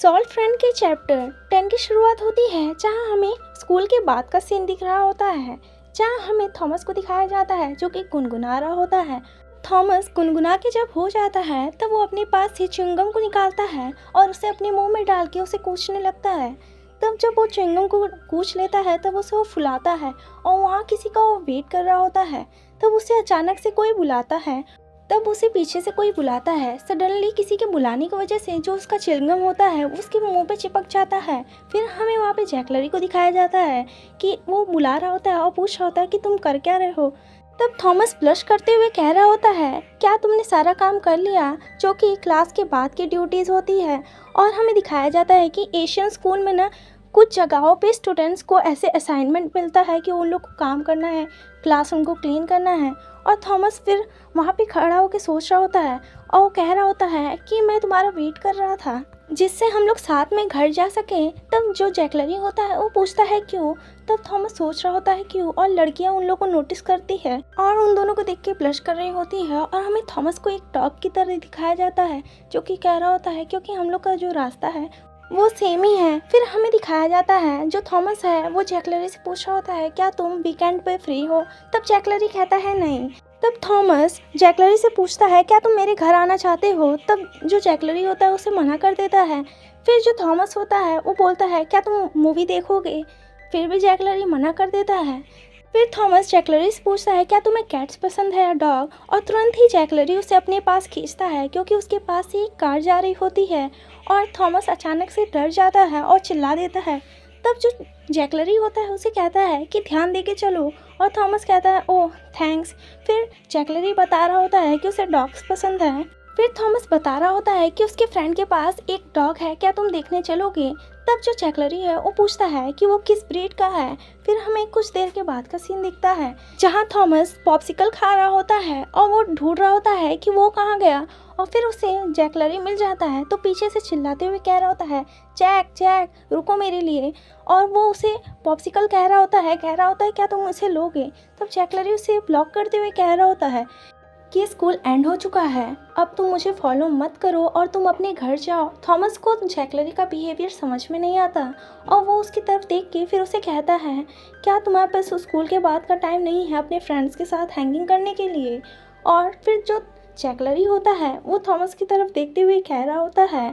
Salt friend के chapter 10 की शुरुआत होती है, जहां हमें स्कूल के बाद का सीन दिख रहा होता है, जहां हमें थॉमस को दिखाया जाता है जो कि गुनगुना रहा होता है। थॉमस गुनगुना के जब हो जाता है तब वो अपने पास से च्युइंगम को निकालता है और उसे अपने मुंह में डाल के उसे कूचने लगता है। तब जब वो च्युइंगम को कूच लेता है तब उसे वो फुलाता है और वहाँ किसी का वो वेट कर रहा होता है। तब उसे अचानक से कोई बुलाता है, तब उसे पीछे से कोई बुलाता है। सडनली किसी के बुलाने की वजह से जो उसका च्युइंगम होता है वो उसके मुंह पे चिपक जाता है। फिर हमें वहाँ पे जैकलरी को दिखाया जाता है कि वो बुला रहा होता है और पूछ रहा होता है कि तुम कर क्या रहे हो। तब थॉमस ब्लश करते हुए कह रहा होता है, क्या तुमने सारा काम कर लिया, जो कि क्लास के बाद की ड्यूटीज़ होती है। और हमें दिखाया जाता है कि एशियन स्कूल में ना कुछ जगहों पे स्टूडेंट्स को ऐसे असाइनमेंट मिलता है कि उन लोग को काम करना है, क्लासरूम को क्लीन करना है। और थॉमस फिर वहाँ पे खड़ा होकर सोच रहा होता है और वो कह रहा होता है कि मैं तुम्हारा वेट कर रहा था जिससे हम लोग साथ में घर जा सकें। तब जो जैकलरी होता है वो पूछता है क्यों। तब थॉमस सोच रहा होता है क्यों, और लड़कियां उन लोगों को नोटिस करती है और उन दोनों को देख के ब्लश कर रही होती है। और हमें थॉमस को एक डॉग की तरह दिखाया जाता है जो कि कह रहा होता है क्योंकि हम लोग का जो रास्ता है वो सेम ही है। फिर हमें दिखाया जाता है जो थॉमस है वो जैकलरी से पूछ रहा होता है, क्या तुम वीकेंड पे फ्री हो। तब जैकलरी कहता है नहीं। तब थॉमस जैकलरी से पूछता है, क्या तुम मेरे घर आना चाहते हो। तब जो जैकलरी होता है उसे मना कर देता है। फिर जो थॉमस होता है वो बोलता है, क्या तुम मूवी देखोगे। फिर भी जैकलरी मना कर देता है। फिर थॉमस जैकलरी से पूछता है, क्या तुम्हें कैट्स पसंद है या डॉग। और तुरंत ही जैकलरी उसे अपने पास खींचता है क्योंकि उसके पास से एक कार जा रही होती है। और थॉमस अचानक से डर जाता है और चिल्ला देता है। तब जो जैकलरी होता है उसे कहता है कि ध्यान दे के चलो। और थॉमस कहता है, ओह थैंक्स। फिर जैकलरी बता रहा होता है कि उसे डॉग्स पसंद है। फिर थॉमस बता रहा होता है कि उसके फ्रेंड के पास एक डॉग है, क्या तुम देखने चलोगे। तब जो जैकलरी है वो पूछता है कि वो किस ब्रीड का है। फिर हमें कुछ देर के बाद का सीन दिखता है जहाँ थॉमस पॉप्सिकल खा रहा होता है और वो ढूंढ रहा होता है कि वो कहाँ गया। और फिर उसे जैकलरी मिल जाता है तो पीछे से चिल्लाते हुए कह रहा होता है, जैक जैक रुको मेरे लिए। और वो उसे पॉप्सिकल कह रहा होता है क्या तुम उसे लोगे। तब जैकलरी उसे ब्लॉक करते हुए कह रहा होता है कि स्कूल एंड हो चुका है, अब तुम मुझे फॉलो मत करो और तुम अपने घर जाओ। थॉमस को जैकलरी का बिहेवियर समझ में नहीं आता और वो उसकी तरफ देख के फिर उसे कहता है, क्या तुम्हारे पास स्कूल के बाद का टाइम नहीं है अपने फ्रेंड्स के साथ हैंगिंग करने के लिए। और फिर जो जैकलरी होता है वो थॉमस की तरफ देखते हुए कह रहा होता है,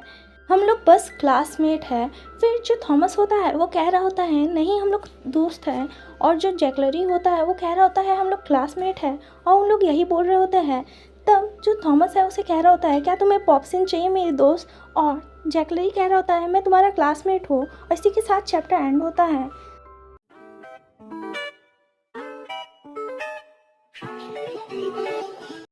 हम लोग बस क्लासमेट है। फिर जो थॉमस होता है वो कह रहा होता है, नहीं हम लोग दोस्त हैं। और जो जैकलरी होता है वो कह रहा होता है, हम लोग क्लासमेट हैं। और उन लोग यही बोल रहे होते हैं। तब जो थॉमस है उसे कह रहा होता है, क्या तुम्हें पॉप्सिन चाहिए मेरे दोस्त। और जैकलरी कह रहा होता है, मैं तुम्हारा क्लासमेट हूँ। और इसी के साथ चैप्टर एंड होता है।